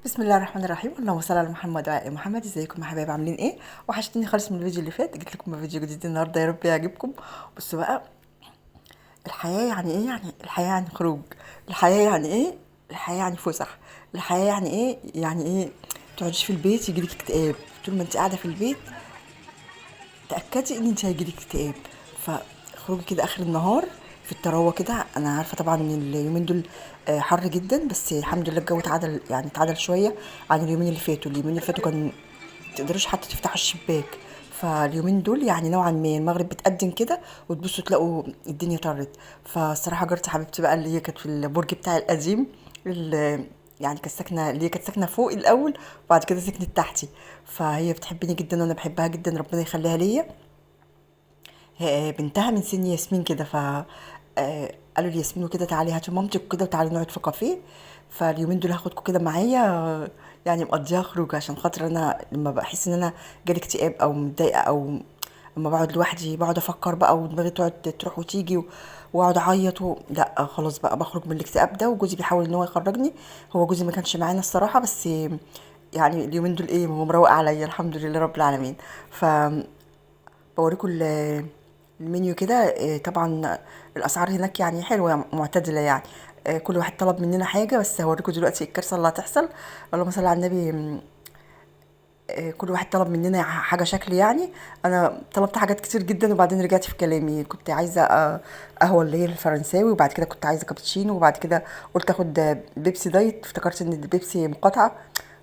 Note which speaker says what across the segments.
Speaker 1: بسم الله الرحمن الرحيم، اللهم صل على محمد وعلى ال محمد. ازيكم يا حبايبي؟ عاملين ايه؟ وحشتني خالص من الفيديو اللي فات. جيت لكم بفيديو جديد النهارده، يا رب يعجبكم. بصوا بقى، الحياه يعني ايه؟ يعني الحياه يعني خروج. الحياه يعني ايه؟ الحياه يعني فسح. الحياه يعني ايه؟ يعني ايه تقعديش في البيت يجيلك اكتئاب. طول ما انت قاعده في البيت تاكدي ان انت هيجيلك اكتئاب. فخروجي كده اخر النهار في التروه كده. انا عارفه طبعا ان اليومين دول حر جدا، بس الحمد لله الجو اتعدل، يعني اتعدل شويه عن اليومين اللي فاتوا. كان تقدروش حتى تفتحوا الشباك. فاليومين دول يعني نوعا ما المغرب بتقدم كده وتبصوا تلاقوا الدنيا طرت. فالصراحه جارتي حبيبتي بقى، اللي هي كانت في البرج بتاعي القديم، يعني كانت ساكنه فوق الاول، وبعد كده سكنت تحتي. فهي بتحبني جدا وانا بحبها جدا، ربنا يخليها ليا. بنتها من سن ياسمين كده. قالوا لي ياسمين وكده تعالي هاتي مامتك وكده وتعالي نقعد في كافيه. فاليومين دول هاخدكم كده معايا، يعني مقضيها خروج، عشان خاطر انا لما بحس ان انا جالي اكتئاب او متضايقه، او لما بقعد لوحدي بقعد افكر بقى ودماغي تقعد تروح وتيجي واقعد اعيط لا خلاص بقى بخرج من الاكتئاب ده. وجوزي بيحاول ان هو يخرجني. هو جوزي ما كانش معانا الصراحه، بس يعني اليومين دول ايه هو مروق عليا الحمد لله رب العالمين. ف بوريكم المنيو كده. طبعا الاسعار هناك يعني حلوه معتدله يعني. كل واحد طلب مننا حاجه، بس هوريكم دلوقتي الكارثه اللي هتحصل. اللهم صل على النبي. كل واحد طلب مننا حاجه شكل يعني. انا طلبت حاجات كتير جدا، وبعدين رجعت في كلامي. كنت عايزه قهوه اللي هي الفرنساوي، وبعد كده كنت عايزه كابتشينو، وبعد كده قلت اخد بيبسي دايت، افتكرت ان البيبسي مقاطعه.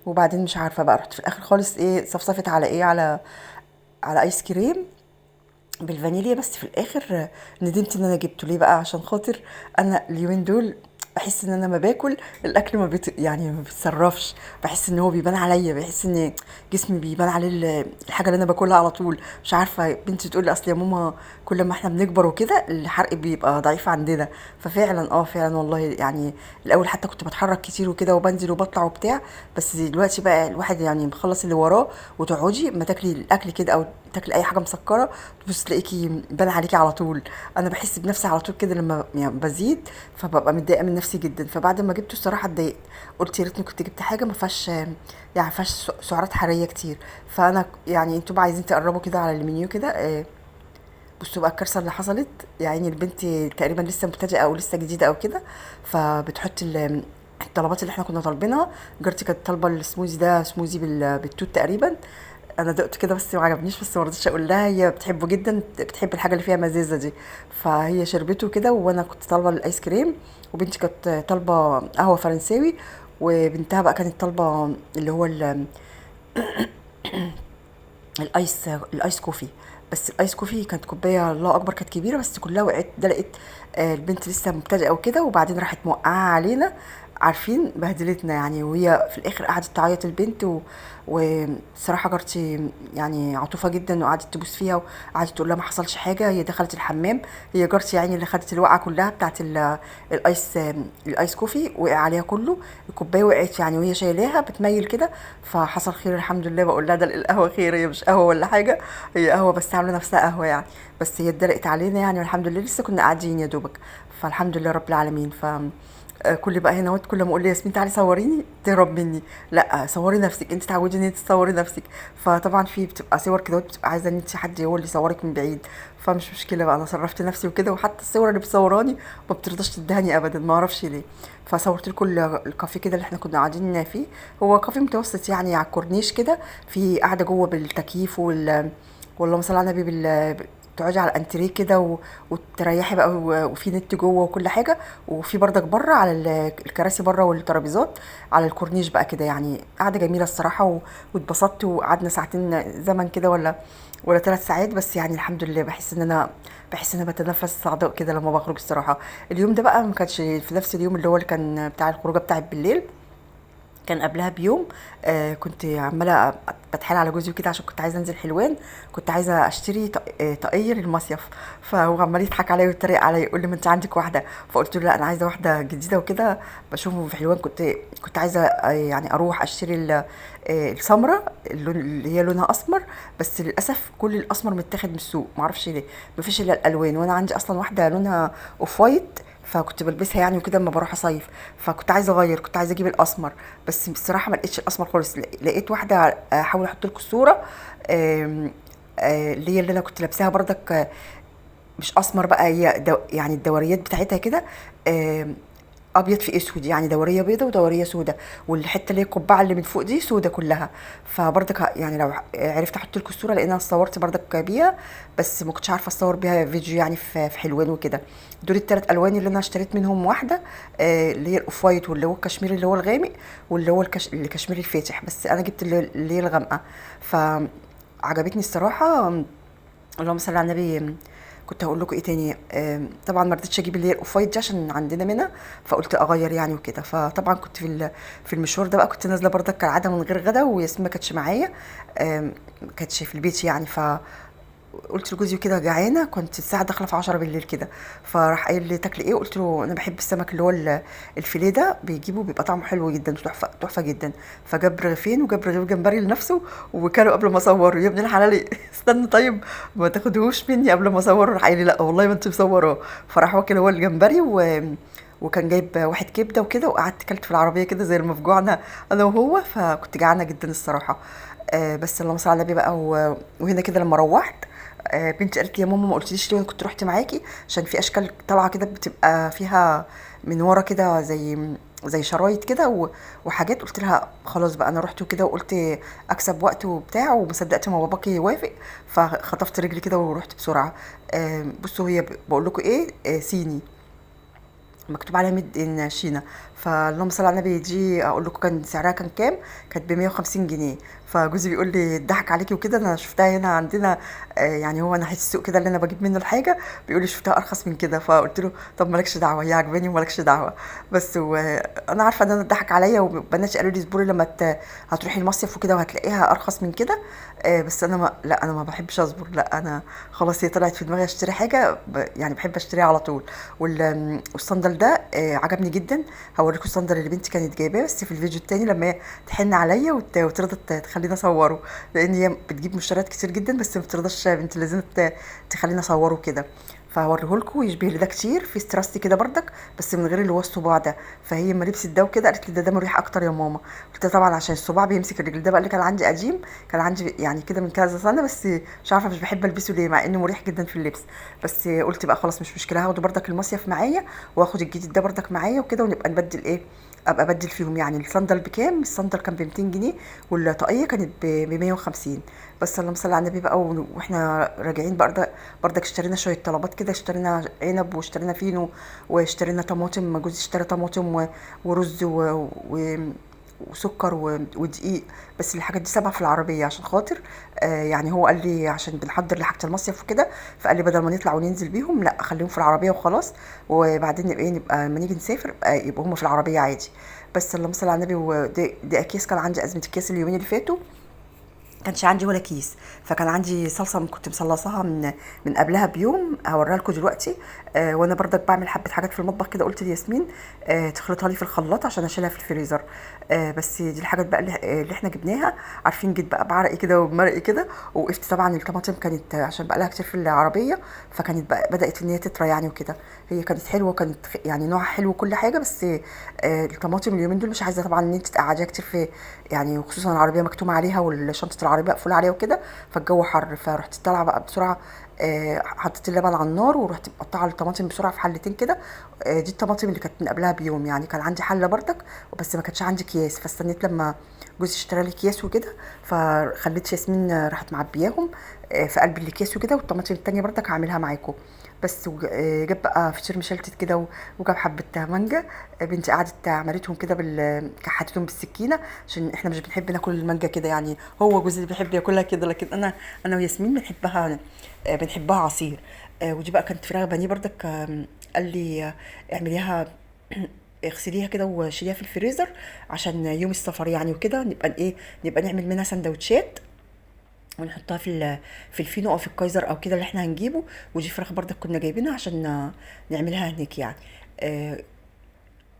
Speaker 1: وبعدين مش عارفه بقى، رحت في الاخر خالص ايه صفصفت على ايه، على ايس كريم بالفانيليا. بس في الاخر ندمت ان انا جبته. ليه بقى؟ عشان خاطر انا اليومين دول بحس ان انا ما باكل الاكل يعني ما بيتصرفش. بحس ان هو بيبان عليا، بحس ان جسمي بيبان عليه الحاجه اللي انا باكلها على طول. مش عارفه، بنتي تقول لي اصل يا ماما كل ما احنا بنكبر وكده الحرق بيبقى ضعيف عندنا. ففعلا فعلا والله يعني. الاول حتى كنت بتحرك كتير وكده وبنزل وبطلع وبتاع، بس دلوقتي بقى الواحد يعني مخلص اللي وراه، وتقعدي ما تاكلي الاكل كده او تاكلي اي حاجه مسكره تبص تلاقيكي بان عليكي على طول. انا بحس بنفسي على طول كده لما يعني بزيد، فببقى متضايقه من نفسي جدا. فبعد ما جبته الصراحه اتضايقت، قلت يا ريتني كنت جبت حاجه ما فيهاش يعني ما فيهاش سعرات حراريه كتير. فانا يعني انتوا بقى عايزين تقربوا كده على المنيو كده. بصوا بقى الكارثه اللي حصلت. يعني البنت تقريبا لسه مبتدئه او لسه جديده او كده، فبتحط الطلبات اللي احنا كنا طالبينها. جارتي كانت طالبه السموزي ده، سموزي بالتوت تقريبا. انا دقت كده بس ما عجبنيش، بس ما رضيتش اقول لها. هي بتحبه جدا، بتحب الحاجه اللي فيها مزازه دي. فهي شربته كده، وانا كنت طالبه الايس كريم، وبنتي كانت طالبه قهوه فرنساوي، وبنتها بقى كانت طالبه اللي هو الايس كوفي. بس الايس كوفي كانت كوبايه الله اكبر، كانت كبيره بس كلها وقعت. دلقت البنت لسه مبتدئه وكده، وبعدين راحت موقعاها علينا. عارفين بهدلتنا يعني. وهي في الاخر قعدت تعيط البنت وصراحه جارتي يعني عطوفه جدا، وقعدت تبوس فيها وقعدت تقول لها ما حصلش حاجه. هي دخلت الحمام. هي جارتي يعني اللي خدت الوقعه كلها بتاعت الايس كوفي، وقع عليها كله. الكوبايه وقعت يعني وهي شايلاها بتميل كده. فحصل خير الحمد لله. بقول لها ده القهوه خير، هي مش قهوه ولا حاجه، هي قهوه بس عامله نفسها قهوه يعني. بس هي اتدلقت علينا يعني، والحمد لله لسه كنا قاعدين يا دوبك. فالحمد لله رب العالمين. كل بقى هنا كل ما اقول لي ياسمين تعالي صوريني تهرب مني. لا صوري نفسك، انت تعودي ان انت تصوري نفسك. فطبعا في بتبقى صور كده بتبقى عايزه ان انت حد هو اللي يصورك من بعيد. فمش مشكله بقى، انا صرفت نفسي وكده. وحتى الصور اللي بتصوراني ما بترضاش تدهني ابدا، ما اعرفش ليه. فصورت لكم الكافيه كده اللي احنا كنا قاعدين فيه. هو كافيه متوسط يعني على الكورنيش كده، في قاعده جوه بالتكييف واللهم صل على النبي تقعدي على الانتريه كده وتريحي بقى، وفي نت جوه وكل حاجه. وفي بردك بره على الكراسي بره والترابيزات على الكورنيش بقى كده. يعني قاعده جميله الصراحه واتبسطت. وقعدنا ساعتين زمن كده ولا 3 ساعات بس. يعني الحمد لله بحس ان انا بتنفس صعداء كده لما بخرج الصراحه. اليوم ده بقى ما كانش في نفس اليوم اللي هو اللي كان بتاع الخروجه بتاعت بالليل، كان قبلها بيوم. كنت عماله بتحايل على جوزي وكده عشان كنت عايزه انزل حلوان. كنت عايزه اشتري طاقيه للمصيف. فهو عمال يضحك عليا ويتريق عليا يقول لي ما انت عندك واحده. فقلت له لا انا عايزه واحده جديده وكده بشوفه في حلوان. كنت عايزه يعني اروح اشتري السمره اللي هي لونها اسمر. بس للاسف كل الاسمر متاخد من السوق، معرفش ليه. مفيش الا الالوان، وانا عندي اصلا واحده لونها اوف وايت فكنت بالبسها يعني وكده اما بروح اصيف. فكنت عايزه اغير، كنت عايزه اجيب الاسمر، بس بصراحه ما لقيتش الاسمر خالص. لقيت واحده احاول احط لكم الصوره، آم، اللي هي اللي انا كنت لابساها بردك، مش اسمر بقى، هي يعني الدوريات بتاعتها كده، آم، ابيض في اسود، يعني دوريه بيضه ودوريه سودة، والحته اللي هي القبعه اللي من فوق دي سودة كلها. فبرضك يعني لو عرفت احط لكم الصوره، لان انا صورت برضك بيها، بس ما كنتش عارفه اصور بيها فيديو يعني في حلوان وكده. دول الثلاث الوان اللي انا اشتريت منهم واحده، اللي هي الاوف وايت، واللي هو الكشميري اللي هو الغامق، واللي هو الكشميري الفاتح، بس انا جبت اللي هي الغامقه. فعجبتني الصراحه. اللهم صل على النبي. كنت هقول لكم ايه تاني، طبعا ما رضيتش اجيب اللي هي الاوف وايت دي عشان عندنا منها، فقلت اغير يعني وكده. فطبعا كنت في المشوار ده بقى، كنت نازله برضك كالعاده من غير غدا، وياسمين ما كانتش معايا، ما كانتش في البيت يعني. قلت لجوزي كده جعانه، كنت الساعه داخله في 10 بالليل كده، فراح قايل لي تاكلي ايه؟ قلت له انا بحب السمك اللي هو الفيليه ده، بيجيبه بيبقى طعمه حلو جدا، تحفه تحفه جدا. فجاب رغيفين وجاب رغيف جمبري لنفسه، وكانوا قبل ما اصوره. يا ابن الحلال استنى طيب، ما تاخدهوش مني قبل ما اصوره. راح قايل لي لا والله ما انت مصوراه. فراح واكل هو الجمبري وكان جايب واحد كبده وكده، وقعدت كلت في العربيه كده زي المفجوع، انا وهو. فكنت جعانه جدا الصراحه. بس اللهم صل على النبي بقى. وهنا كده لما روحت، بنتي قالت لي يا ماما ما قلتليش ليه انا كنت رحت معاكي، عشان في اشكال طالعه كده بتبقى فيها من ورا كده زي شرايط كده وحاجات. قلت لها خلاص بقى انا رحت وكده، وقلت اكسب وقت وبتاع، وما صدقت ما باباكي يوافق، فخطفت رجلي كده ورحت بسرعه. بصوا هي بقول لكم ايه، صيني مكتوب عليها ميد ان شينا. فاللهم صل على النبي، دي اقول لكم كان سعرها كان كام؟ كانت ب 150 جنيه. فجوزي بيقول لي ضحك عليكي وكده، انا شفتها هنا عندنا، يعني هو ناحيه السوق كده اللي انا بجيب منه الحاجه، بيقول لي شفتها ارخص من كده. فقلت له طب مالكش دعوه، هي عجباني ومالكش دعوه. بس انا عارفه ان انا اتضحك عليا، وبناتي قالوا لي اصبري لما هتروحي المصيف وكده وهتلاقيها ارخص من كده. بس انا ما لا انا ما بحبش اصبر، لا انا خلاص هي طلعت في دماغي اشتري حاجه، يعني بحب اشتريها على طول. والصندل ده عجبني جدا. هوريكم الصندل اللي بنتي كانت جايباه، بس في الفيديو التاني لما هي تحن عليا وترضى تخليني اصوره، لان هي بتجيب مشتريات كتير جدا، بس ما بترضاش بنتي لازم تخليني اصوره كده. فهوريهولكوا، يشبه لي ده كتير في استراستي كده بردك، بس من غير اللي هو الصباع ده. فهي لما لبست ده وكده قالت لي ده مريح اكتر يا ماما. قلت لها طبعا عشان الصباع بيمسك الرجل، ده بقى اللي كان عندي قديم، كان عندي يعني كده من كذا سنه، بس مش عارفه مش بحب البسه ليه، مع انه مريح جدا في اللبس. بس قلت بقى خلاص مش مشكله، هاخده بردك المصيف معايا، واخد الجديد ده بردك معايا وكده، ونبقى نبدل ايه، ابقى ابدل فيهم. يعني الصندل بكام؟ الصندل كان ب 200 جنيه، والطاقيه كانت ب 150. بس اللهم صل على النبي بقى. واحنا راجعين بردك اشترينا شويه طلبات كده، اشترينا عنب واشترينا فينو واشترينا طماطم، جوزي اشترى طماطم ورز وسكر ودقيق. بس الحاجات دي سابها في العربيه عشان خاطر، يعني هو قال لي عشان بنحضر لحاجه المصيف وكده، فقال لي بدل ما نطلع وننزل بيهم، لا خليهم في العربيه وخلاص، وبعدين نبقى لما نيجي نسافر يبقى هم في العربيه عادي. بس اللهم صل على النبي. ودي اكياس، كان عندي ازمه الكيس اليومين اللي فاتوا، كانش عندي ولا كيس. فكان عندي صلصه كنت مصلصاها من قبلها بيوم، هوريها لكم دلوقتي. وانا برضك بعمل حبه حاجات في المطبخ كده، قلت لياسمين تخلطها لي في الخلاط عشان اشيلها في الفريزر. بس دي الحاجات بقى اللي احنا جبناها. عارفين جيت بقى بعرقي كده وبمرقي كده، وقفت طبعا الطماطم كانت عشان بقى لها كتير في العربيه، فكانت بقى بدات ان هي تطرى يعني وكده. هي كانت حلوه، كانت يعني نوعها حلو وكل حاجه، بس الطماطم اليومين دول مش عايزه طبعا ان انت تقعديها كتير في، يعني وخصوصا العربيه مكتوم عليها والشنطه العربيه مقفول عليها وكده، فالجو حر. فرحت طالعه بقى بسرعه، حطيت اللبن على النار، ورحت مقطعه الطماطم بسرعه في حلتين كده. دي الطماطم اللي كانت من قبلها بيوم، يعني كان عندي حله بردك، بس ما كانش عندي اكياس، فاستنيت لما جوزي اشترى لي اكياس وكده. فخليت ياسمين راحت معبياهم في قلب الاكياس وكده، والطماطم التانية بردك هعملها معاكم. بس جاب بقى فطير مشلتت كده، وجاب حبه مانجا. بنتي قعدت عملتهم كده كحتتهم بالسكينه، عشان احنا مش بنحب ناكل المانجا كده يعني، هو جوزي اللي بيحب ياكلها كده، لكن انا وياسمين بنحبها عصير. ودي بقى كانت فراخ بانيه بردك. قال لي اعمليها اغسليها كده وشيليها في الفريزر عشان يوم السفر يعني وكده، نبقى نعمل منها سندوتشات، ونحطها في الفينو او في الكايزر او كده اللي احنا هنجيبه. ودي فراخ بردك كنا جايبينها عشان نعملها هناك يعني.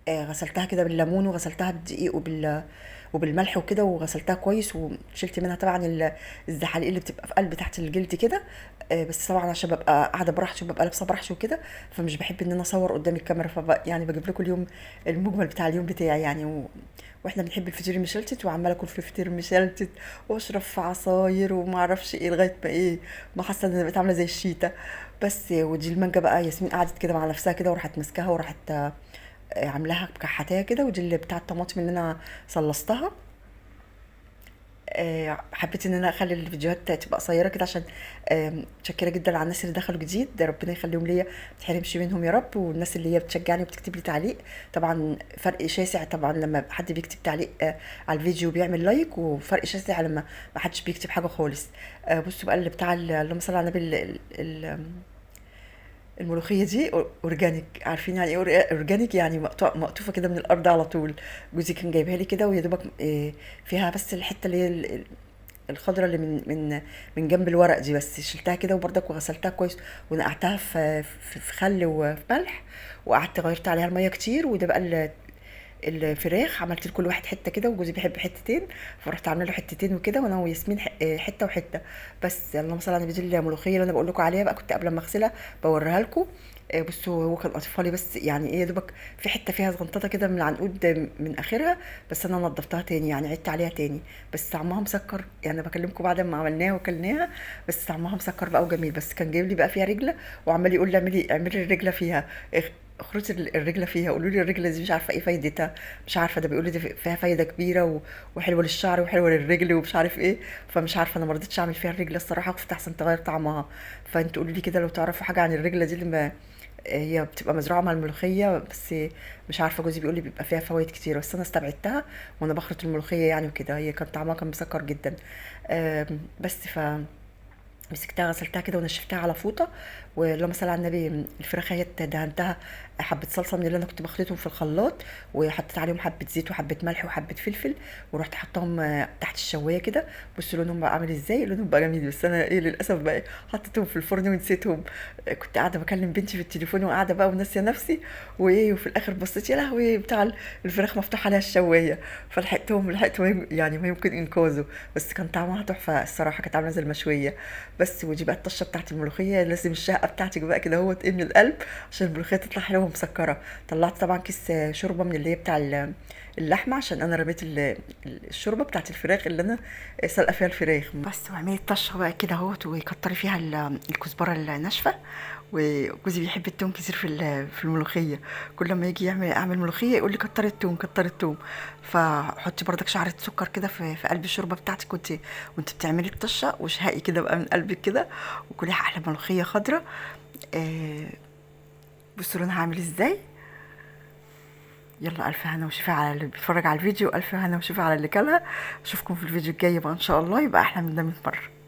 Speaker 1: غسلتها كده بالليمون، وغسلتها بالدقيق وبالملح وكده، وغسلتها كويس وشلت منها طبعا الزحاليق اللي بتبقى في قلب تحت الجلد كده. بس طبعا عشان ببقى قاعده براحتي وببقى لابسه براحتي وكده، فمش بحب ان انا اصور قدام الكاميرا، يعني بجيب لكم اليوم المجمل بتاع اليوم بتاعي يعني واحنا بنحب الفطير المشلتت، وعماله اكل في الفطير المشلتت واشرب في عصاير وما اعرفش ايه لغايه ما ايه، ما حاسه ان انا بقيت عامله زي الشيتا. بس ودي المانجا بقى ياسمين قعدت كده مع نفسها كده وراحت ماسكاها وراحت عاملاها بكحتاها كده، ودي اللي بتاع الطماطم اللي انا صلصتها. حبيت ان انا اخلي الفيديوهات تبقى قصيره كده عشان متشكره جدا على الناس اللي دخلوا جديد، ده ربنا يخليهم ليا، ما تحرمش منهم يا رب، والناس اللي هي بتشجعني وبتكتب لي تعليق. طبعا فرق شاسع طبعا لما حد بيكتب تعليق على الفيديو وبيعمل لايك، وفرق شاسع لما ما حدش بيكتب حاجه خالص. بصوا بقى اللي بتاع اللهم صل على النبي الملوخية دي اورجانيك، عارفين يعني ايه اورجانيك؟ يعني مقطوفة كده من الارض على طول. جوزي كان جايبها لي كده، ويا دوبك فيها بس الحتة اللي هي الخضرة اللي من جنب الورق دي، بس شلتها كده وبرضك وغسلتها كويس ونقعتها في خل وفي ملح، وقعدت غيرت عليها المية كتير. وده بقى الفراخ عملت لكل واحد حته كده، وجوزي بيحب حتتين، فرحت عامله له حتتين وكده، وانا وياسمين حته وحته. بس اللهم صل على النبي، دي الملوخيه اللي انا بقول لكم عليها بقى، كنت قبل ما اغسلها بوريها لكم. بصوا هو كان قاطفها لي، بس يعني ايه يا دوبك في حته فيها زغنططه كده من العنقود من اخرها، بس انا نضفتها تاني يعني عدت عليها تاني. بس طعمها مسكر يعني، بكلمكم بعد ما عملناها وكلناها، بس طعمها مسكر بقى وجميل. بس كان جايب لي بقى فيها رجله، وعمال يقول لي اعملي الرجله فيها، خروج الرجله فيها، قولوا لي الرجله دي مش عارفه ايه فايدتها، مش عارفه، ده بيقول لي دي فيها فايده كبيره وحلوه للشعر وحلوه للرجل ومش عارف ايه. فمش عارفه، انا ما رضيتش اعمل فيها الرجله الصراحه، كنت احسن تغير طعمها. فانتوا قولوا لي كده لو تعرفوا حاجه عن الرجله دي، اللي ما هي بتبقى مزروعه مع الملوخيه، بس مش عارفه، جوزي بيقول لي بيبقى فيها فوائد كتير، بس انا استبعدتها وانا بخلط الملوخيه يعني وكده. هي كان طعمها كان مسكر جدا. بس مسكتها غسلتها كده ونشفتها على فوطه، ولما صل على النبي الفراخ هي دهنتها حبه صلصه من اللي انا كنت بخلطهم في الخلاط، وحطيت عليهم حبه زيت وحبه ملح وحبه فلفل، ورحت حطاهم تحت الشوايه كده. بصوا لونهم بقى عامل ازاي، لونهم بقى جميل. بس انا ايه للاسف بقى حطيتهم في الفرن ونسيتهم. كنت قاعده بكلم بنتي في التليفون وقاعده بقى وناسيه نفسي، وايه وفي الاخر بصيت يا لهوي بتاع الفراخ مفتوح عليها الشوايه، فلحقتهم يعني ما يمكن انقاذه. بس كان طعمها تحفه الصراحه، كانت عامله زي المشويه. بس ودي بقى الطشه بتاعت الملوخيه، لازم الشهقه بتاعتك بقى كده هو من القلب عشان الملوخيه تطلع حلوه ومسكره. طلعت طبعا كيس شوربه من اللي هي بتاع اللحمه، عشان انا رميت الشوربه بتاعت الفراخ اللي انا سلقه فيها الفراخ. بس واعملي الطشه بقى كده اهوت، وكتري فيها الكزبره الناشفه. وجوزي بيحب التوم كتير في الملوخيه، كل ما يجي اعمل ملوخيه يقول لي كتري التوم كتري التوم. فحطي بردك شعره سكر كده في قلب الشوربه بتاعتك، وانت بتعملي الطشه، وشهقي كده بقى من قلبك كده، وكليها احلى ملوخيه خضراء. بصوا لونها عامل ازاي. يلا الف هنا وشفا على اللي بيتفرج على الفيديو، الف هنا وشفا على اللي كلها. اشوفكم في الفيديو الجاي بقى ان شاء الله، يبقى احلى من ده 100 مره.